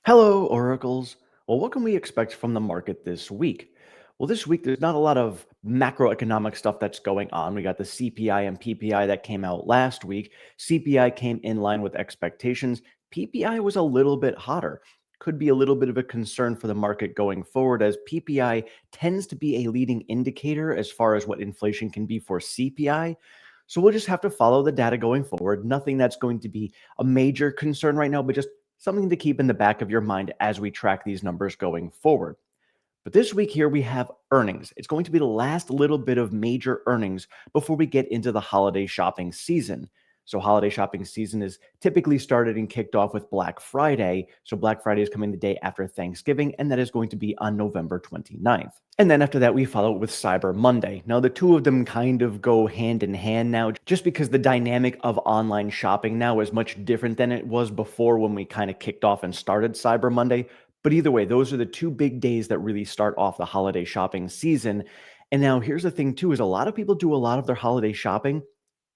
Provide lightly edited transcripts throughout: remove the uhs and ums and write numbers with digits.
Hello, oracles. Well, what can we expect from the market this week? Well, this week there's not a lot of macroeconomic stuff that's going on. We got the CPI and PPI that came out last week. CPI came in line with expectations. PPI was a little bit hotter. Could be a little bit of a concern for the market going forward, as PPI tends to be a leading indicator as far as what inflation can be for CPI. So we'll just have to follow the data going forward. Nothing that's going to be a major concern right now, but just something to keep in the back of your mind as we track these numbers going forward. But this week here, we have earnings. It's going to be the last little bit of major earnings before we get into the holiday shopping season. So, holiday shopping season is typically started and kicked off with Black Friday. So, Black Friday is coming the day after Thanksgiving, and that is going to be on November 29th. And then after that, we follow it with Cyber Monday. Now, the two of them kind of go hand in hand now, just because the dynamic of online shopping now is much different than it was before when we kind of kicked off and started Cyber Monday. But either way, those are the two big days that really start off the holiday shopping season. And now here's the thing too, is a lot of people do a lot of their holiday shopping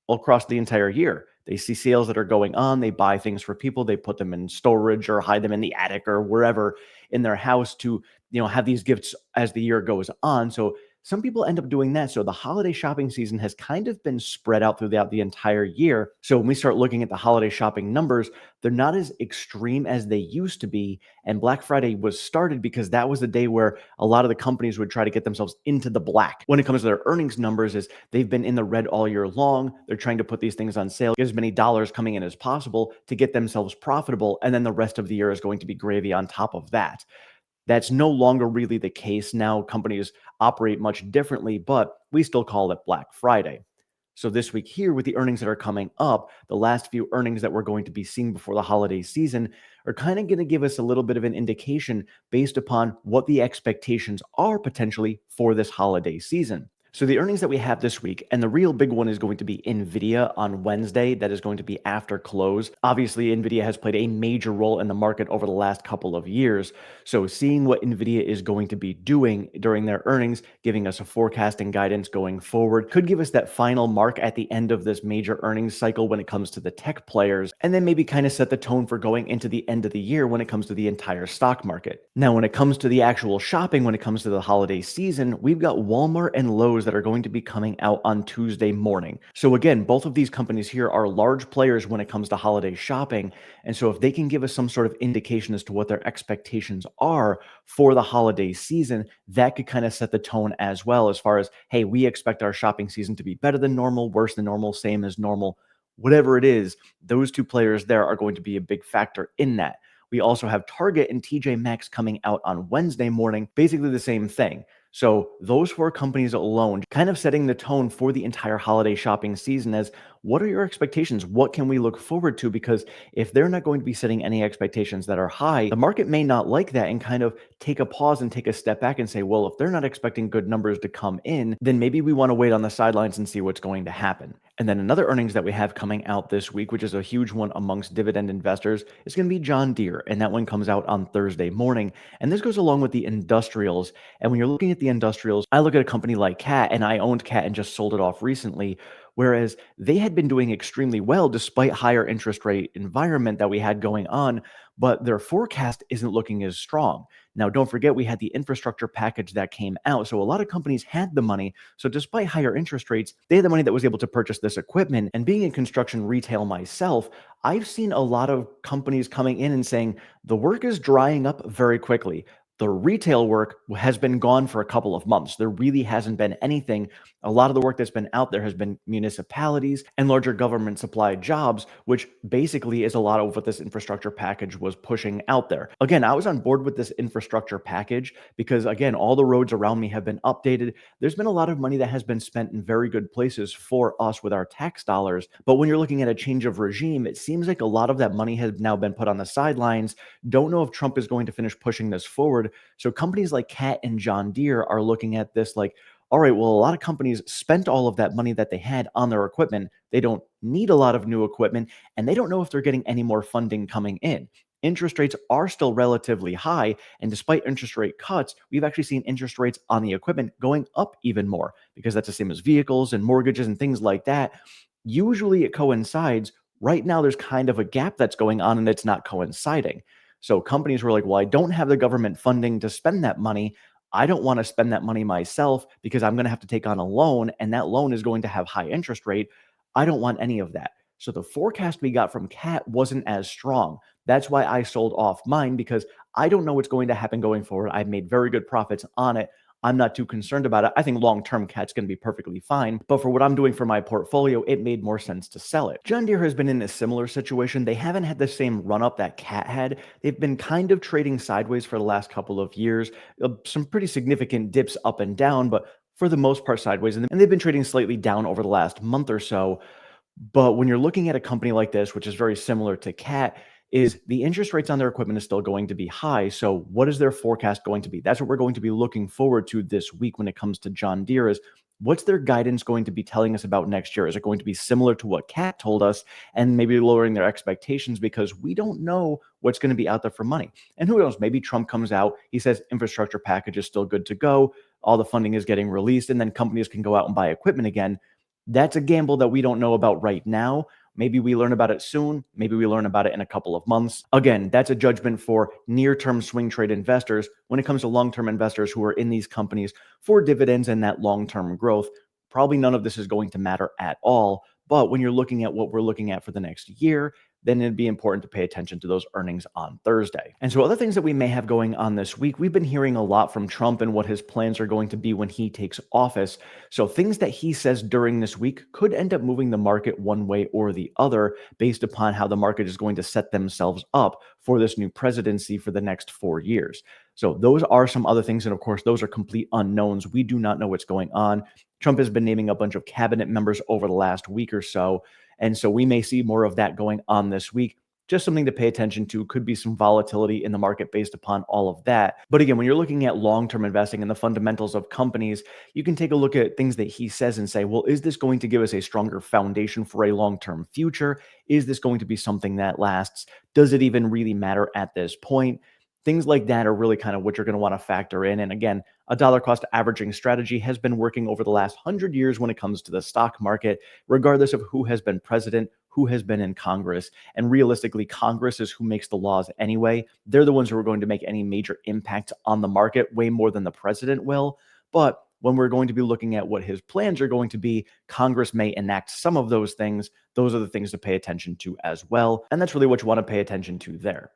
across the entire year. They see sales that are going on, they buy things for people, they put them in storage or hide them in the attic or wherever in their house to, have these gifts as the year goes on. So some people end up doing that. So the holiday shopping season has kind of been spread out throughout the entire year. So when we start looking at the holiday shopping numbers, they're not as extreme as they used to be. And Black Friday was started because that was the day where a lot of the companies would try to get themselves into the black. When it comes to their earnings numbers, is they've been in the red all year long. They're trying to put these things on sale, get as many dollars coming in as possible to get themselves profitable. And then the rest of the year is going to be gravy on top of that. That's no longer really the case now. Companies operate much differently, but we still call it Black Friday. So this week here, with the earnings that are coming up, the last few earnings that we're going to be seeing before the holiday season are kind of going to give us a little bit of an indication based upon what the expectations are potentially for this holiday season. So the earnings that we have this week, and the real big one is going to be NVIDIA on Wednesday. That is going to be after close. Obviously, NVIDIA has played a major role in the market over the last couple of years. So seeing what NVIDIA is going to be doing during their earnings, giving us a forecasting guidance going forward, could give us that final mark at the end of this major earnings cycle when it comes to the tech players, and then maybe kind of set the tone for going into the end of the year when it comes to the entire stock market. Now, when it comes to the actual shopping, when it comes to the holiday season, we've got Walmart and Lowe's that are going to be coming out on Tuesday morning. So again, both of these companies here are large players when it comes to holiday shopping. And so if they can give us some sort of indication as to what their expectations are for the holiday season, that could kind of set the tone as well, as far as, hey, we expect our shopping season to be better than normal, worse than normal, same as normal. Whatever it is, those two players there are going to be a big factor in that. We also have Target and TJ Maxx coming out on Wednesday morning, basically the same thing. So those four companies alone kind of setting the tone for the entire holiday shopping season as, what are your expectations? What can we look forward to? Because if they're not going to be setting any expectations that are high, the market may not like that and kind of take a pause and take a step back and say, well, if they're not expecting good numbers to come in, then maybe we want to wait on the sidelines and see what's going to happen. And then another earnings that we have coming out this week, which is a huge one amongst dividend investors, is going to be John Deere. And that one comes out on Thursday morning. And this goes along with the industrials. And when you're looking at the industrials, I look at a company like Cat, and I owned Cat and just sold it off recently, whereas they had been doing extremely well despite higher interest rate environment that we had going on, but their forecast isn't looking as strong. Now, don't forget, we had the infrastructure package that came out. So a lot of companies had the money. So despite higher interest rates, they had the money that was able to purchase this equipment. And being in construction retail myself, I've seen a lot of companies coming in and saying the work is drying up very quickly. The retail work has been gone for a couple of months. There really hasn't been anything. A lot of the work that's been out there has been municipalities and larger government supplied jobs, which basically is a lot of what this infrastructure package was pushing out there. Again, I was on board with this infrastructure package because, again, all the roads around me have been updated. There's been a lot of money that has been spent in very good places for us with our tax dollars. But when you're looking at a change of regime, it seems like a lot of that money has now been put on the sidelines. Don't know if Trump is going to finish pushing this forward. So companies like Cat and John Deere are looking at this like, all right, well, a lot of companies spent all of that money that they had on their equipment. They don't need a lot of new equipment, and they don't know if they're getting any more funding coming in. Interest rates are still relatively high, and despite interest rate cuts, we've actually seen interest rates on the equipment going up even more, because that's the same as vehicles and mortgages and things like that. Usually it coincides. Right now, there's kind of a gap that's going on, and it's not coinciding. So companies were like, well, I don't have the government funding to spend that money. I don't want to spend that money myself because I'm going to have to take on a loan and that loan is going to have high interest rate. I don't want any of that. So the forecast we got from Cat wasn't as strong. That's why I sold off mine because I don't know what's going to happen going forward. I've made very good profits on it. I'm not too concerned about it. I think long term Cat's going to be perfectly fine. But for what I'm doing for my portfolio, it made more sense to sell it. John Deere has been in a similar situation. They haven't had the same run up that Cat had. They've been kind of trading sideways for the last couple of years, some pretty significant dips up and down, but for the most part sideways. And they've been trading slightly down over the last month or so. But when you're looking at a company like this, which is very similar to Cat, is the interest rates on their equipment is still going to be high. So what is their forecast going to be? That's what we're going to be looking forward to this week when it comes to John Deere is what's their guidance going to be telling us about next year? Is it going to be similar to what Cat told us and maybe lowering their expectations because we don't know what's going to be out there for money? And who knows, maybe Trump comes out, he says infrastructure package is still good to go, all the funding is getting released, and then companies can go out and buy equipment again. That's a gamble that we don't know about right now. Maybe we learn about it soon. Maybe we learn about it in a couple of months. Again, that's a judgment for near term swing trade investors. When it comes to long term investors who are in these companies for dividends and that long term growth, probably none of this is going to matter at all. But when you're looking at what we're looking at for the next year, then it'd be important to pay attention to those earnings on Thursday. And so, other things that we may have going on this week, we've been hearing a lot from Trump and what his plans are going to be when he takes office. So, things that he says during this week could end up moving the market one way or the other based upon how the market is going to set themselves up for this new presidency for the next 4 years. So, those are some other things. And of course, those are complete unknowns. We do not know what's going on. Trump has been naming a bunch of cabinet members over the last week or so. And so we may see more of that going on this week. Just something to pay attention to. Could be some volatility in the market based upon all of that. But again, when you're looking at long term investing and the fundamentals of companies, you can take a look at things that he says and say, well, is this going to give us a stronger foundation for a long term future? Is this going to be something that lasts? Does it even really matter at this point? Things like that are really kind of what you're going to want to factor in. And again, a dollar cost averaging strategy has been working over the last 100 years when it comes to the stock market, regardless of who has been president, who has been in Congress. And realistically, Congress is who makes the laws anyway. They're the ones who are going to make any major impact on the market way more than the president will. But when we're going to be looking at what his plans are going to be, Congress may enact some of those things. Those are the things to pay attention to as well. And that's really what you want to pay attention to there.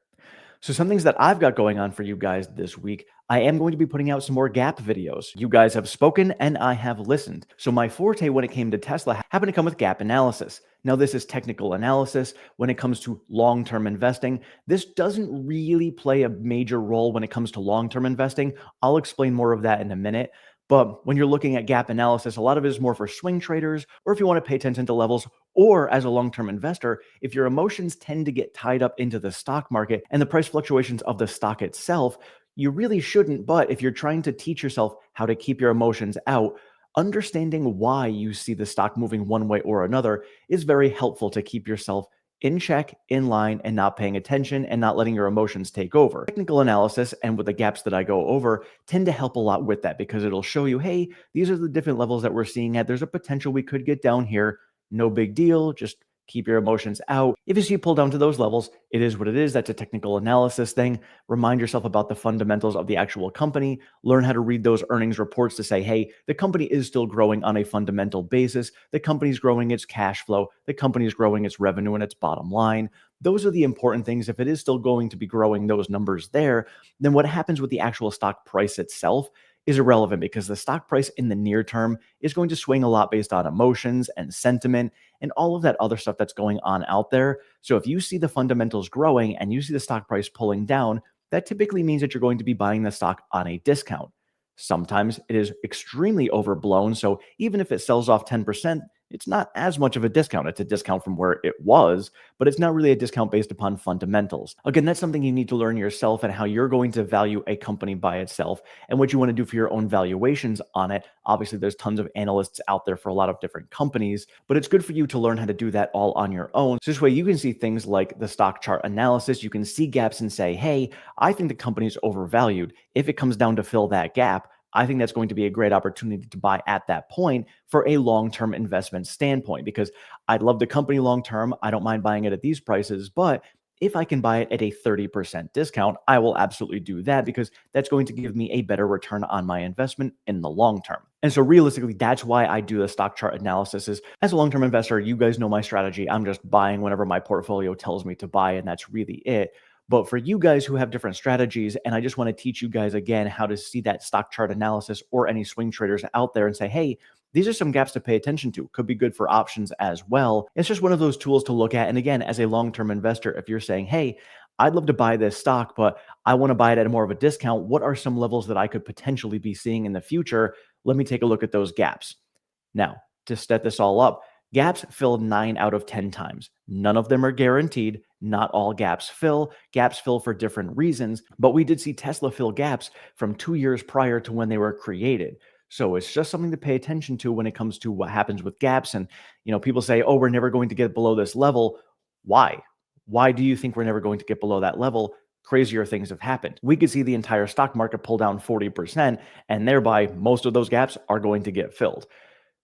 So some things that I've got going on for you guys this week, I am going to be putting out some more Gap videos. You guys have spoken and I have listened. So my forte when it came to Tesla happened to come with Gap analysis. Now this is technical analysis. When it comes to long-term investing, this doesn't really play a major role when it comes to long-term investing. I'll explain more of that in a minute. But when you're looking at Gap analysis, a lot of it is more for swing traders, or if you want to pay attention to levels, or as a long term investor, if your emotions tend to get tied up into the stock market and the price fluctuations of the stock itself, you really shouldn't. But if you're trying to teach yourself how to keep your emotions out, understanding why you see the stock moving one way or another is very helpful to keep yourself in check, in line, and not paying attention and not letting your emotions take over. Technical analysis and with the gaps that I go over tend to help a lot with that because it'll show you, hey, these are the different levels that we're seeing at. There's a potential we could get down here. No big deal. Just keep your emotions out. If you see pull down to those levels, it is what it is. That's a technical analysis thing. Remind yourself about the fundamentals of the actual company. Learn how to read those earnings reports to say, hey, the company is still growing on a fundamental basis. The company's growing its cash flow. The company is growing its revenue and its bottom line. Those are the important things. If it is still going to be growing those numbers there, then what happens with the actual stock price itself is irrelevant because the stock price in the near term is going to swing a lot based on emotions and sentiment and all of that other stuff that's going on out there. So if you see the fundamentals growing and you see the stock price pulling down, that typically means that you're going to be buying the stock on a discount. Sometimes it is extremely overblown. So even if it sells off 10%, it's not as much of a discount. It's a discount from where it was, but it's not really a discount based upon fundamentals. Again, that's something you need to learn yourself and how you're going to value a company by itself and what you want to do for your own valuations on it. Obviously, there's tons of analysts out there for a lot of different companies, but it's good for you to learn how to do that all on your own. So this way you can see things like the stock chart analysis. You can see gaps and say, hey, I think the company's overvalued. If it comes down to fill that gap, I think that's going to be a great opportunity to buy at that point for a long-term investment standpoint because I'd love the company long-term. I don't mind buying it at these prices, but If I can buy it at a 30% discount, I will absolutely do that because that's going to give me a better return on my investment in the long term. And so realistically, that's why I do the stock chart analysis is as a long-term investor, you guys know my strategy. I'm just buying whenever my portfolio tells me to buy, and that's really it. But for you guys who have different strategies, and I just want to teach you guys again how to see that stock chart analysis or any swing traders out there and say, hey, these are some gaps to pay attention to. Could be good for options as well. It's just one of those tools to look at. And again, as a long term investor, if you're saying, hey, I'd love to buy this stock, but I want to buy it at more of a discount. What are some levels that I could potentially be seeing in the future? Let me take a look at those gaps. Now, to set this all up, gaps fill 9 out of 10 times. None of them are guaranteed. Not all gaps fill. Gaps fill for different reasons, but we did see Tesla fill gaps from 2 years prior to when they were created. So it's just something to pay attention to when it comes to what happens with gaps. And, people say, oh, we're never going to get below this level. Why? Why do you think we're never going to get below that level? Crazier things have happened. We could see the entire stock market pull down 40%, and thereby most of those gaps are going to get filled.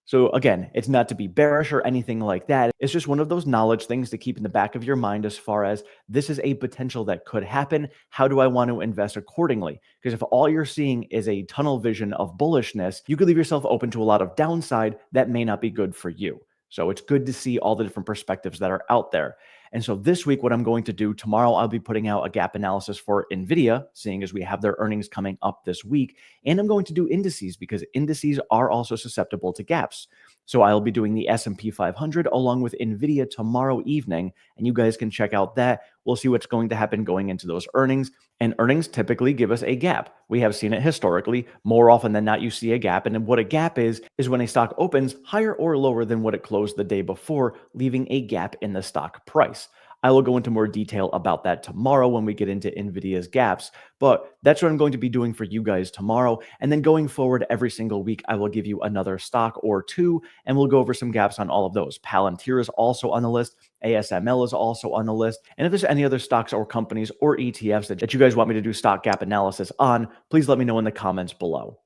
So again, it's not to be bearish or anything like that. It's just one of those knowledge things to keep in the back of your mind as far as this is a potential that could happen. How do I want to invest accordingly? Because if all you're seeing is a tunnel vision of bullishness, you could leave yourself open to a lot of downside that may not be good for you. So it's good to see all the different perspectives that are out there. And so this week, what I'm going to do tomorrow, I'll be putting out a gap analysis for NVIDIA, seeing as we have their earnings coming up this week. And I'm going to do indices because indices are also susceptible to gaps. So I'll be doing the S&P 500 along with NVIDIA tomorrow evening, and you guys can check out that. We'll see what's going to happen going into those earnings. And earnings typically give us a gap. We have seen it historically. More often than not, you see a gap. And what a gap is when a stock opens higher or lower than what it closed the day before, leaving a gap in the stock price. I will go into more detail about that tomorrow when we get into NVIDIA's gaps, but that's what I'm going to be doing for you guys tomorrow. And then going forward every single week, I will give you another stock or two, and we'll go over some gaps on all of those. Palantir is also on the list. ASML is also on the list. And if there's any other stocks or companies or ETFs that you guys want me to do stock gap analysis on, please let me know in the comments below.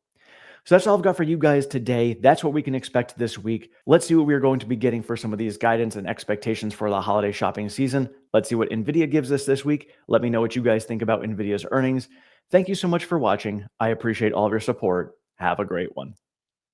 So that's all I've got for you guys today. That's what we can expect this week. Let's see what we're going to be getting for some of these guidance and expectations for the holiday shopping season. Let's see what NVIDIA gives us this week. Let me know what you guys think about NVIDIA's earnings. Thank you so much for watching. I appreciate all of your support. Have a great one.